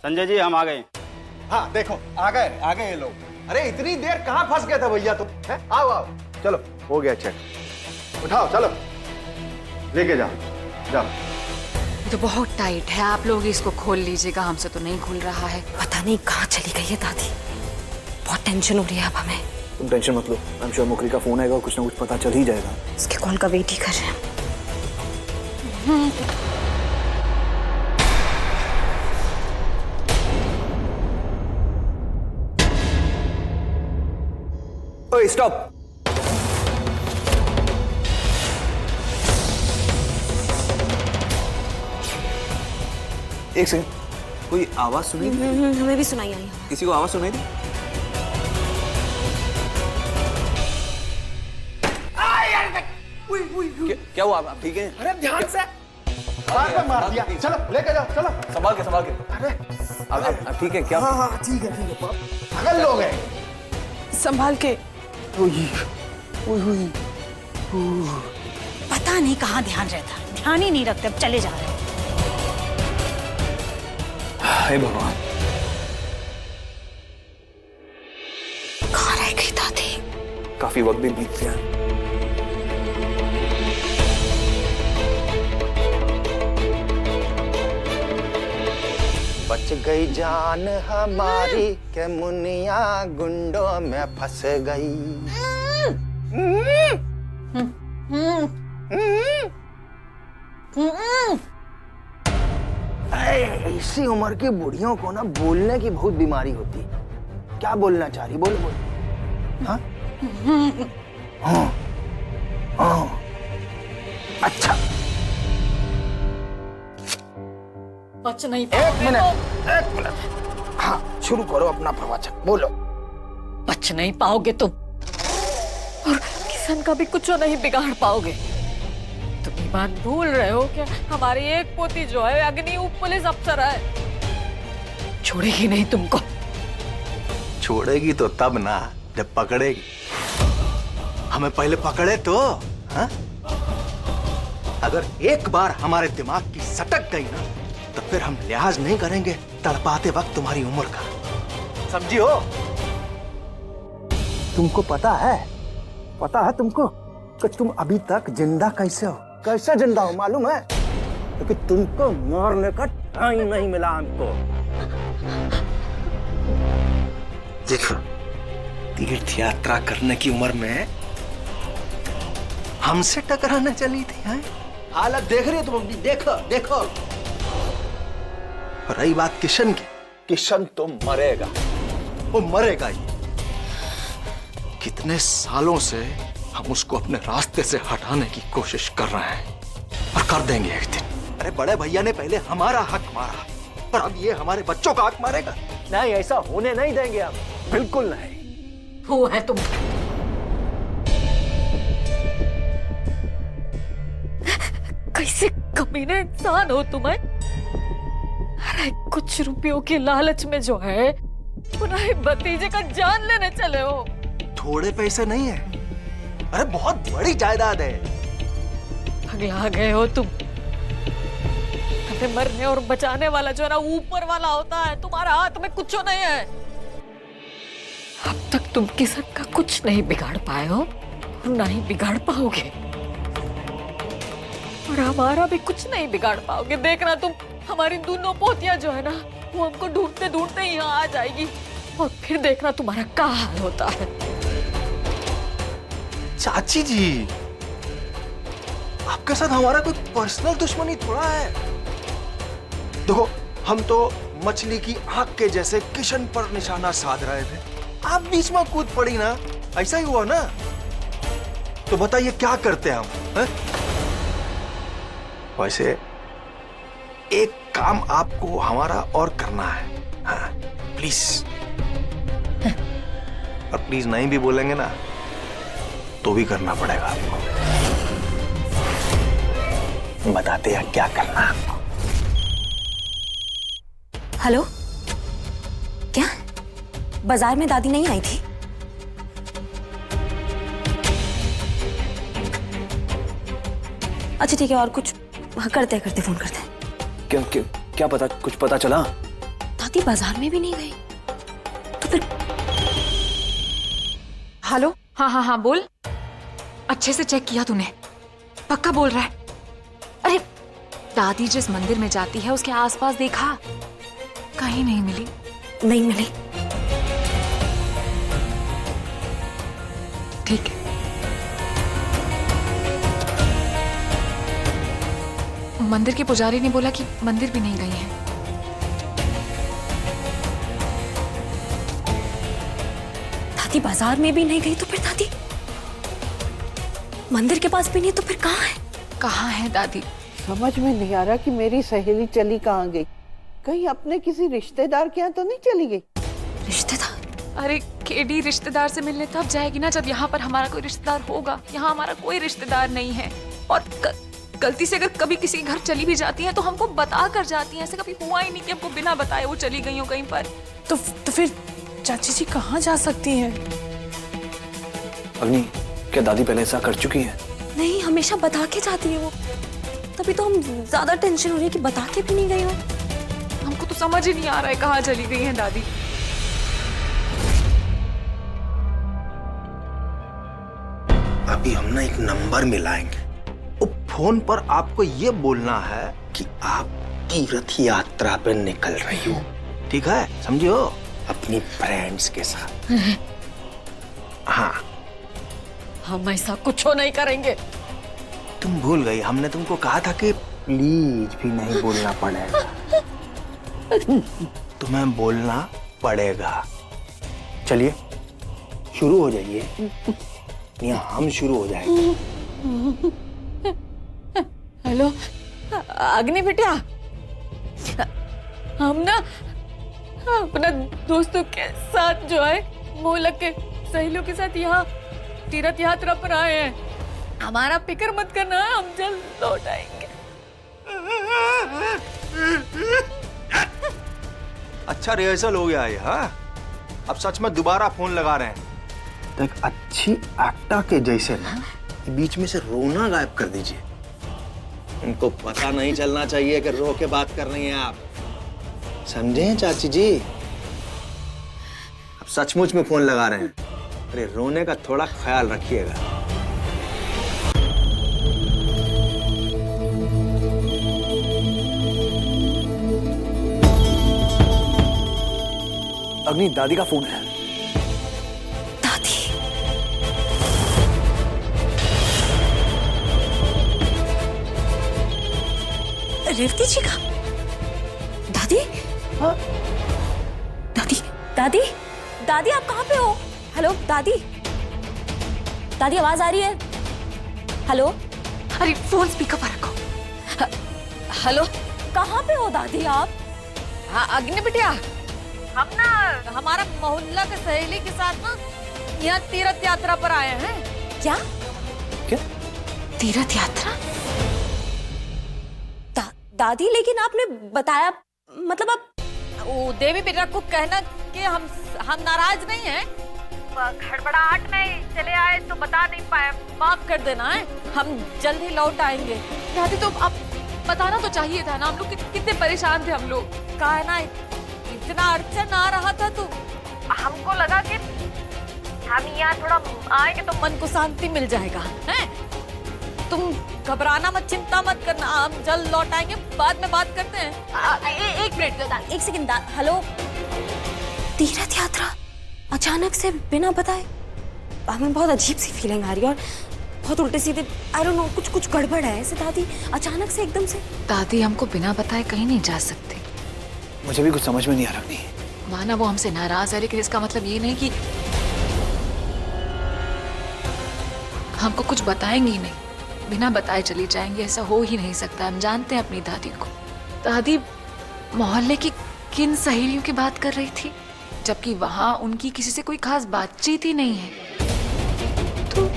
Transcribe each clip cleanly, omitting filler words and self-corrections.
संजय जी हम आ गए। हाँ देखो आ गए ये लोग। अरे इतनी देर कहाँ फंस गए थे भैया तुम? आओ आओ, चलो हो गया चेक। उठाओ चलो, लेके जाओ जाओ। ये तो बहुत टाइट है, आप लोग इसको खोल लीजिएगा, हमसे तो नहीं खुल रहा है। पता नहीं कहाँ चली गई है दादी, बहुत टेंशन हो रही है अब हमें। तुम टेंशन मत लो, आई एम श्योर मुकरी का फोन आएगा और कुछ ना कुछ पता चल ही जाएगा। इसके कॉल का वेट ही कर रहे हैं। ओए स्टॉप। एक सेकंड, कोई आवाज सुनाई दी? हमें भी सुनाई आई। किसी को आवाज सुनाई दी? क्या हुआ? आप ठीक है? अरे ध्यान से मार दिया। चलो लेके जाओ, चलो संभाल के संभाल के। अरे आप ठीक है क्या? हाँ हाँ ठीक है पागल लोग हैं। संभाल के। पता नहीं कहाँ ध्यान रहता, ध्यान ही नहीं रखते, अब चले जा रहे हैं। हे भगवान, कहाँ रह गई दादी? काफी वक्त भी बीत गया। बच गई जान हमारी के मुनिया गुंडों में फंस गई। इसी उम्र की बुढ़ियों को ना बोलने की बहुत बीमारी होती है। क्या बोलना चाह रही? बोल बोल। हाँ? हाँ हाँ अच्छा बच नहीं एक मिनट। हाँ शुरू करो अपना प्रवचन, बोलो। बच नहीं पाओगे तुम, और किशन का भी कुछ नहीं बिगाड़ पाओगे। तुम ये बात भूल रहे हो कि हमारी एक पोती जो है अग्निउप पुलिस अफसर है, छोड़ेगी नहीं तुमको। छोड़ेगी तो तब ना जब पकड़ेगी। हमें पहले पकड़े तो। हाँ? अगर एक बार हमारे दिमाग की सटक गई ना तो फिर हम लिहाज नहीं करेंगे तड़पाते वक्त तुम्हारी उम्र का। समझी हो? तुमको पता है तुमको कि तुम अभी तक जिंदा कैसे हो? कैसे जिंदा हो मालूम है? क्योंकि तुमको मारने का टाइम नहीं मिला हमको। देखो, तीर्थ यात्रा करने की उम्र में हमसे टकराने चली थी। हैं? हालत देख रही हो तुम अपनी? देखो। रही बात किशन की, किशन तो मरेगा, वो मरेगा ही। कितने सालों से हम उसको अपने रास्ते से हटाने की कोशिश कर रहे हैं और कर देंगे एक दिन। अरे बड़े भैया ने पहले हमारा हक मारा, पर अब ये हमारे बच्चों का हक मारेगा। नहीं, ऐसा होने नहीं देंगे हम, बिल्कुल नहीं। वो है तुम। कैसे कमीने इंसान हो तुम्हें? अरे कुछ रुपयों के लालच में जो है पुनः भतीजे का जान लेने चले हो। थोड़े पैसे नहीं है, अरे बहुत बड़ी जायदाद है। पगला गए हो तुम। कभी मरने और बचाने वाला जो है ना ऊपर वाला होता है, तुम्हारा हाथ में कुछ नहीं है। अब तक तुम किसी का कुछ नहीं बिगाड़ पाए हो और ना ही बिगाड़ पाओगे, और हमारा भी कुछ नहीं बिगाड़ पाओगे। देखना तुम, हमारी दोनों पोतियां जो है ना वो हमको ढूंढते ढूंढते यहाँ आ जाएगी, और फिर देखना तुम्हारा क्या हाल होता है। चाची जी, आपके साथ हमारा कोई पर्सनल दुश्मनी थोड़ा है। देखो, हम तो मछली की आंख के जैसे किशन पर निशाना साध रहे थे, आप बीच में कूद पड़ी ना, ऐसा ही हुआ ना। तो बताइए क्या करते हम? है? वैसे एक काम आपको हमारा और करना है। हाँ, प्लीज। और प्लीज नहीं भी बोलेंगे ना तो भी करना पड़ेगा आपको। बताते हैं क्या करना है आपको। हेलो, क्या बाजार में दादी नहीं आई थी? अच्छा ठीक है, और कुछ? हाँ, करते फोन करते। क्या पता, कुछ पता चला? दादी बाजार में भी नहीं गई तो फिर? हेलो, हाँ हाँ हाँ बोल। अच्छे से चेक किया तूने? पक्का बोल रहा है? अरे दादी जिस मंदिर में जाती है उसके आसपास देखा? कहीं नहीं मिली। नहीं मिली। ठीक है, मंदिर के पुजारी ने बोला कि मंदिर भी नहीं गई है। दादी बाजार में भी नहीं गई तो फिर दादी मंदिर के पास भी नहीं तो फिर कहाँ है? कहाँ है दादी? समझ में नहीं आ रहा कि मेरी सहेली चली कहाँ गई। कहीं अपने किसी रिश्तेदार के यहाँ तो नहीं चली गई? रिश्तेदार? अरे केडी रिश्तेदार से मिलने तब जाएगी ना जब यहाँ पर हमारा कोई रिश्तेदार होगा। यहाँ हमारा कोई रिश्तेदार नहीं है। और गलती से अगर कभी किसी के घर चली भी जाती है तो हमको बता कर जाती है। ऐसे कभी हुआ ही नहीं कि हमको बिना बताए वो चली गई हो कहीं पर। तो फिर चाची जी कहाँ जा सकती हैं? अग्नि, क्या दादी पहले ऐसा कर चुकी है? नहीं, हमेशा बता के जाती है वो। तभी तो हम ज्यादा टेंशन हो रही है कि बता के भी नहीं गई हो। हमको तो समझ ही नहीं आ रहा है कहाँ चली गई है दादी। अभी हम ना एक नंबर मिलाएंगे। वो फोन पर आपको ये बोलना है कि आप तीर्थ यात्रा पे निकल रही हो, ठीक है? समझियो, अपनी फ्रेंड्स के साथ। हाँ, हम ऐसा कुछ नहीं करेंगे। तुम भूल गई, हमने तुमको कहा था कि प्लीज भी नहीं बोलना पड़ेगा। तुम्हें बोलना पड़ेगा। चलिए शुरू हो जाइए, या हम शुरू हो जाएंगे। हेलो अग्नि बिटिया, हम ना अपना दोस्तों के साथ जो है मोहल्ले के सहेलियों के साथ यहाँ तीर्थ यात्रा पर आए हैं। हमारा फिक्र मत करना, हम जल्द लौट आएंगे। अच्छा रिहर्सल हो गया है। हाँ, अब सच में दोबारा फोन लगा रहे हैं तो एक अच्छी एक्टर के जैसे ना बीच में से रोना गायब कर दीजिए। उनको पता नहीं चलना चाहिए कि रो के बात कर रही हैं आप, समझे चाची जी? अब सचमुच में फोन लगा रहे हैं। अरे रोने का थोड़ा ख्याल रखिएगा। अग्नि, दादी का फोन है। दादी? रेवती जी का? दादी? हाँ? दादी, दादी, दादी आप कहाँ पे हो? हेलो दादी, दादी आवाज आ रही है? हेलो? अरे फोन स्पीकर पर रखो। हेलो, कहाँ पे हो दादी आप? हाँ अग्नि बिटिया, हम ना हमारा मोहल्ला के सहेली के साथ ना यहाँ तीर्थ यात्रा पर आए हैं। क्या? क्या? तीर्थ यात्रा? दादी, लेकिन आपने बताया, मतलब आप वो देवी बेटा को कहना कि हम नाराज नहीं हैं। घड़बड़ाहट में चले आए तो बता नहीं पाए, माफ कर देना है। हम जल्द ही लौट आएंगे। दादी तो आप बताना तो चाहिए था ना। हम लोग कितने परेशान थे हम लोग। कहा है ना, इतना अड़चन आ रहा था तो हमको लगा कि हम यहाँ थोड़ा आएंगे तो मन को शांति मिल जाएगा। हैं? तुम घबराना मत, चिंता मत करना, हम जल्द लौट आएंगे, बाद में बात करते हैं। एक मिनट, एक सेकंड। हेलो, तीर्थ यात्रा अचानक से बिना बताए? हमें बहुत अजीब सी फीलिंग आ रही है और बहुत उल्टे सीधे, आई डोंट नो, कुछ गड़बड़ है ऐसे दादी, अचानक से एकदम से। दादी हमको बिना बताए कहीं नहीं जा सकते। मुझे भी कुछ समझ में नहीं आ रहा। नहीं माना वो हमसे नाराज है, लेकिन इसका मतलब ये नहीं कि हमको कुछ बताएंगी ही नहीं। बिना बताए चली जाएंगी, ऐसा हो ही नहीं सकता। हम जानते हैं अपनी दादी को। दादी मोहल्ले की किन सहेलियों की बात कर रही थी, जबकि वहां उनकी किसी से कोई खास बातचीत ही नहीं है। तो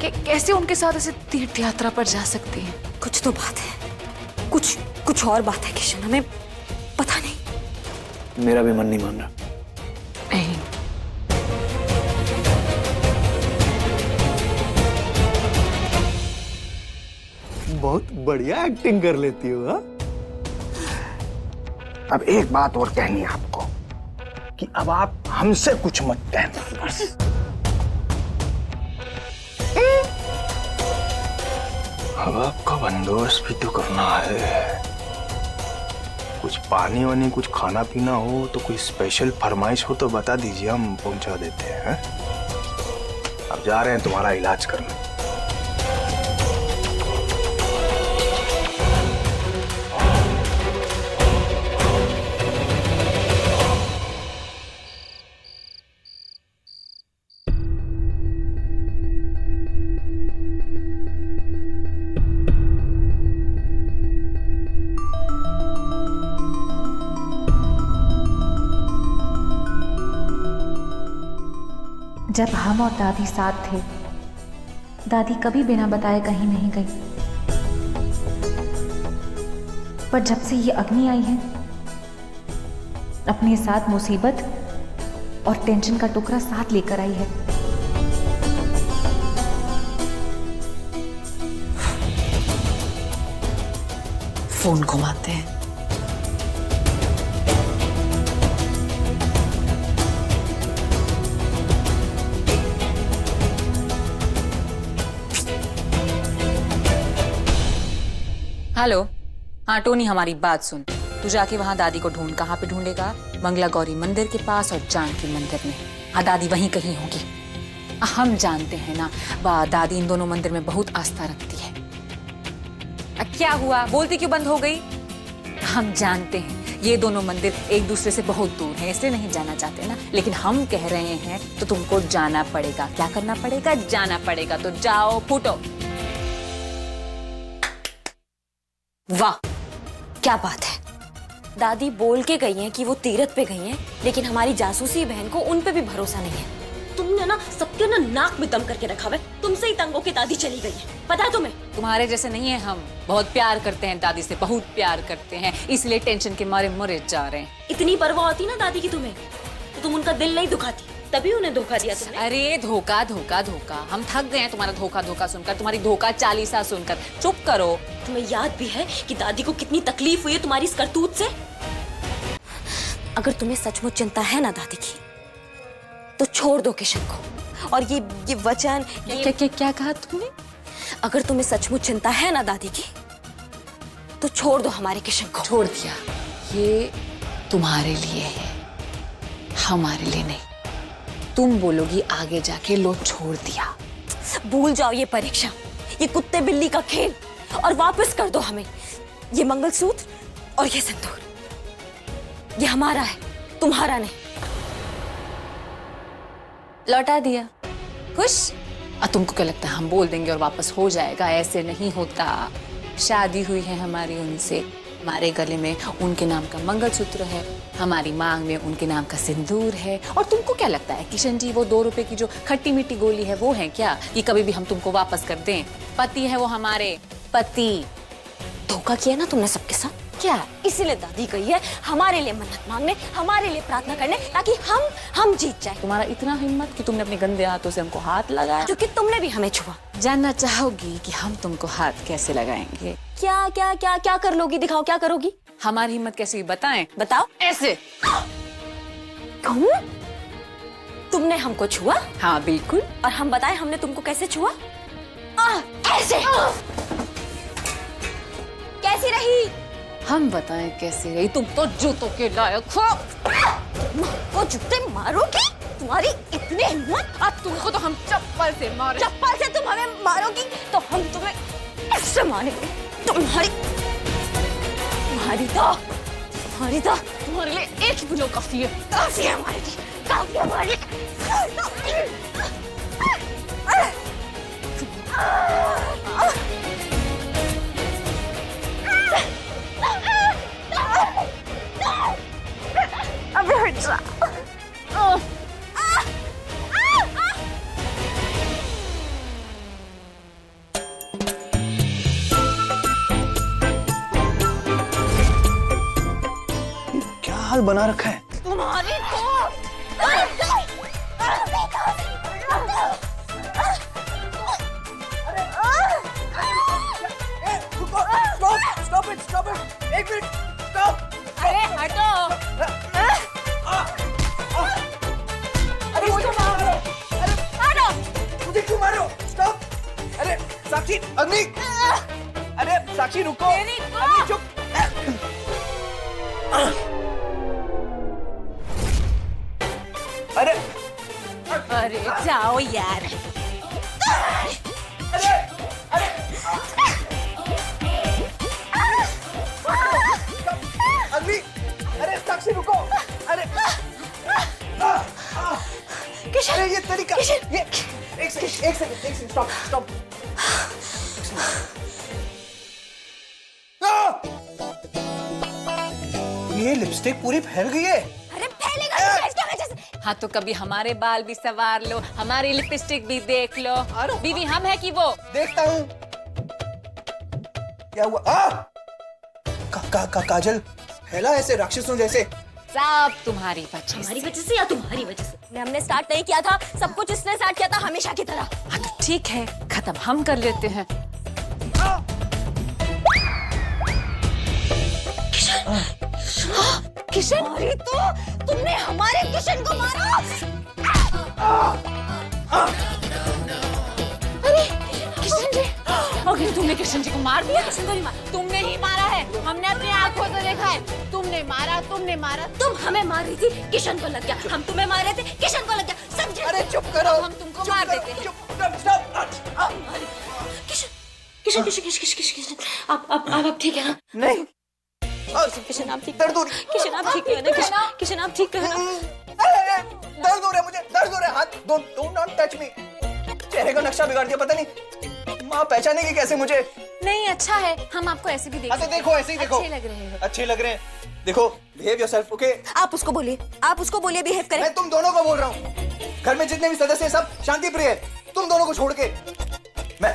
कैसे उनके साथ ऐसे तीर्थ यात्रा पर जा सकती हैं? कुछ तो बात है, कुछ और बात है किशन, हमें पता नहीं। मेरा भी मन नहीं मान रहा। नहीं, बहुत बढ़िया एक्टिंग कर लेती हो। हाँ, अब एक बात और कहनी है आपको कि अब आप हमसे कुछ मत कहना बस। अब आपका बंदोबस्त भी तो करना है। कुछ पानी वानी कुछ खाना पीना हो तो कोई स्पेशल फरमाइश हो तो बता दीजिए, हम पहुंचा देते हैं। अब जा रहे हैं तुम्हारा इलाज करने। जब हम और दादी साथ थे, दादी कभी बिना बताए कहीं नहीं गई। पर जब से ये अग्नि आई है, अपने साथ मुसीबत और टेंशन का टुकड़ा साथ लेकर आई है। फोन घुमाते हैं। हेलो, हाँ टोनी, हमारी बात सुन। तू जाके वहाँ दादी को ढूंढ। कहाँ पे ढूंढेगा? मंगला गौरी मंदिर के पास और जानकी मंदिर में। हाँ, दादी वहीं कहीं होगी। हम जानते हैं ना, दादी इन दोनों मंदिर में बहुत आस्था रखती है। क्या हुआ? बोलती क्यों बंद हो गई? हम जानते हैं ये दोनों मंदिर एक दूसरे से बहुत दूर हैं, इसलिए नहीं जाना चाहते ना। लेकिन हम कह रहे हैं तो तुमको जाना पड़ेगा। क्या करना पड़ेगा? जाना पड़ेगा। तो जाओ, फूटो। वाह, क्या बात है। दादी बोल के गई हैं कि वो तीरथ पे गई हैं, लेकिन हमारी जासूसी बहन को उन पे भी भरोसा नहीं है। तुमने ना सबके ना नाक में दम करके रखा है। तुमसे ही तंग होके दादी चली गई है, पता है तुम्हें? तुम्हारे जैसे नहीं है हम। बहुत प्यार करते हैं दादी से, बहुत प्यार करते हैं, इसलिए टेंशन के मारे मरे जा रहे हैं। इतनी परवाह होती ना दादी की तुम्हें, तो तुम उनका दिल नहीं दुखाती, तभी उन्हें धोखा दिया तुमने। अरे धोखा धोखा धोखा, हम थक गए हैं तुम्हारा धोखा धोखा सुनकर, तुम्हारी धोखा चालीसा सुनकर। चुप करो। तुम्हें याद भी है कि दादी को कितनी तकलीफ हुई है तुम्हारी इस करतूत से? अगर तुम्हें सचमुच चिंता है ना दादी की, तो छोड़ दो किशन को। और ये वचन क्या कहा तुमने? अगर तुम्हें सचमुच चिंता है ना दादी की, तो छोड़ दो हमारे किशन को। छोड़ दिया। ये तुम्हारे लिए है, हमारे लिए नहीं। तुम बोलोगी आगे जाके, लो छोड़ दिया। भूल जाओ ये परीक्षा, ये कुत्ते बिल्ली का खेल, और वापस कर दो हमें ये मंगलसूत्र और ये सिंदूर। ये हमारा है, तुम्हारा नहीं। लौटा दिया। खुश? तुमको क्या लगता है हम बोल देंगे और वापस हो जाएगा? ऐसे नहीं होता। शादी हुई है हमारी उनसे, हमारे गले में उनके नाम का मंगलसूत्र है, हमारी मांग में उनके नाम का सिंदूर है। और तुमको क्या लगता है किशन जी, वो 2 रुपए की जो खट्टी मीठी गोली है वो है क्या, ये कभी भी हम तुमको वापस कर दें? पति है वो हमारे, पति। धोखा किया ना तुमने सबके साथ। क्या इसीलिए दादी गई है हमारे लिए मन्नत मांगने, हमारे लिए प्रार्थना करने, ताकि हम जीत जाए। तुम्हारा इतना हिम्मत कि तुमने अपने गंदे हाथों से हमको हाथ लगाया, क्योंकि तुमने भी हमें छुआ। जानना चाहोगी कि हम तुमको हाथ कैसे लगाएंगे? क्या क्या क्या क्या कर लोगी? दिखाओ क्या करोगी। हमारी हिम्मत कैसी बताएं? बताओ। ऐसे। तुमने हमको छुआ? हाँ बिल्कुल। और हम बताएं हमने तुमको कैसे छुआ? ऐसे। कैसी रही? हम बताएं कैसे रही? तुम तो जूतों के लायक हो। वो जूते मारोगी? तुम्हारी इतनी हिम्मत? अब तुमको तो हम चप्पल से मारे। चप्पल से तुम हमें मारोगी तो हम तुम्हें ऐसे मारेंगे। तुम्हारी तुम्हारे लिए एक ही बुझो काफी है। काफी है हमारे लिए, काफी है हमारे लिए। अबे हट जा। क्या हाल बना रखा है? तुम्हारी Stop it! 1 minute, stop! अरे हटो। साक्षी रुको। अग्नि चुप। अरे अरे जाओ यार। अरे अरे अग्नि, अरे साक्षी रुको। अरे अरे ये तरीका, ये एक सेकंड स्टॉप स्टॉप। ये लिपस्टिक पूरी फैल गई है। अरे फैलेगा तो इसकी वजह से। हाँ तो कभी हमारे बाल भी संवार लो, हमारी लिपस्टिक भी देख लो। बीवी हम है कि वो? देखता हूँ क्या हुआ। काजल फैला ऐसे राक्षसों जैसे। सब तुम्हारी वजह हमारी वजह से या तुम्हारी वजह से? हमने स्टार्ट नहीं किया था, सब कुछ इसने स्टार्ट किया था हमेशा की तरह। हाँ तो ठीक है, खत्म हम कर लेते हैं। किशन, अरे तो तुमने हमारे किशन को मारा। अरे किशन जी, अगर तुमने किशन जी को मार दिया? किशन को नहीं मारा, तुमने ही मारा है। हमने अपनी आंखों से देखा है। तुमने मारा, तुमने मारा। तुम हमें मार रही थी, किशन को लग गया। हम तुम्हें मार रहे थे, किशन को लग गया। समझे? अरे चुप करो। हम तुमको मार देते हैं। किशन किशन किशन किशन किशन किशन आप ठीक है ना? नहीं किशन आप ठीक, दर्द हो रही। किशन आप ठीक है ना? किशन आप ठीक है ना? दर्द हो रहा है मुझे, दर्द हो रहा है। हाथ डोंट नॉट टच मी। चेहरे का नक्शा बिगाड़ दिया, पता नहीं माँ पहचानेगी कैसे मुझे। नहीं अच्छा है, हम आपको ऐसे भी हाँ तो देखो, ऐसे ही देखो। अच्छे लग रहे हो। अच्छे लग रहे हैं। देखो बिहेव योरसेल्फ, ओके? आप उसको बोलिए बिहेव करें। मैं तुम दोनों को बोल रहा हूँ। घर में जितने भी सदस्य हैं सब शांति प्रिय है। तुम दोनों को छोड़ के मैं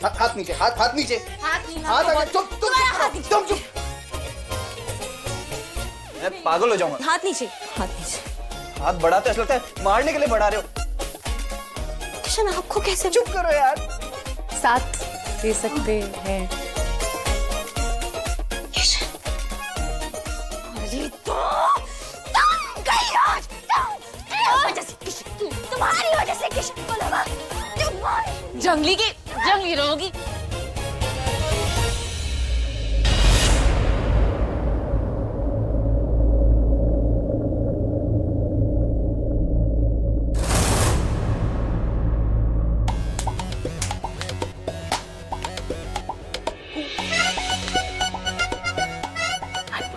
हाथ नीचे, हाथ नीचे, हाथ आगे। तुम चुप। मैं पागल हो जाऊंगा। हाथ नीचे। हाथ बढ़ाते ऐसा लगता है मारने के लिए बढ़ा रहे हो। किशन आपको कैसे? चुप करो यार। साथ दे सकते हैं। अरे तो तुम गई आज, तुम्हारी वजह से किशन को लगा। जंगली रहोगी।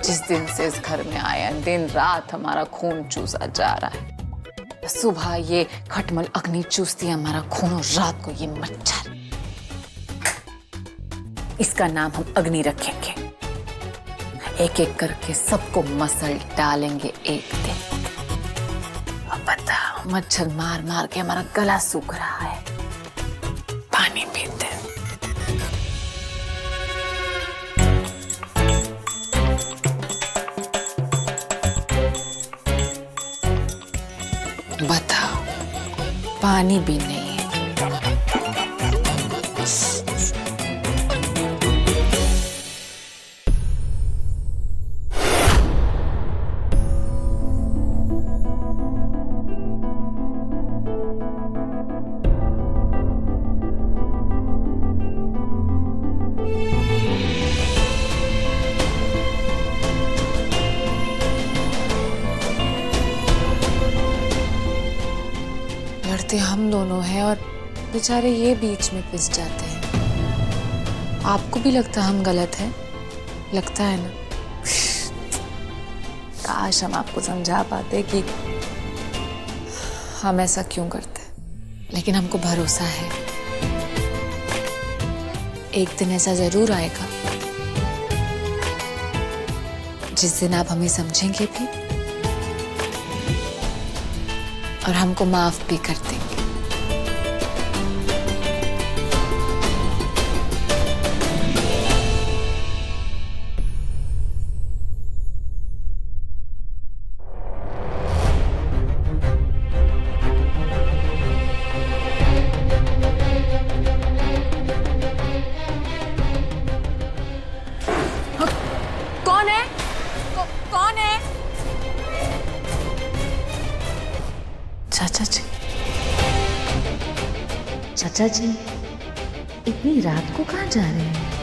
जिस दिन से इस घर में आया, दिन रात हमारा खून चूसा जा रहा है। सुबह ये खटमल अग्नि चूसती है हमारा खून, और रात को ये मच्छर। इसका नाम हम अग्नि रखेंगे। एक एक करके सबको मसल डालेंगे एक दिन। अब बताओ, मच्छर मार मार के हमारा गला सूख रहा है। पानी पीते हैं। बताओ, पानी भी नहीं है। लड़ते हम दोनों हैं और बेचारे ये बीच में पिस जाते हैं। आपको भी लगता है हम गलत हैं? लगता है ना? काश हम आपको समझा पाते कि हम ऐसा क्यों करते हैं, लेकिन हमको भरोसा है एक दिन ऐसा जरूर आएगा जिस दिन आप हमें समझेंगे भी और हमको माफ भी कर देंगे। कौन है? कौन है? चाचा जी, चाचा जी, इतनी रात को कहाँ जा रहे हैं?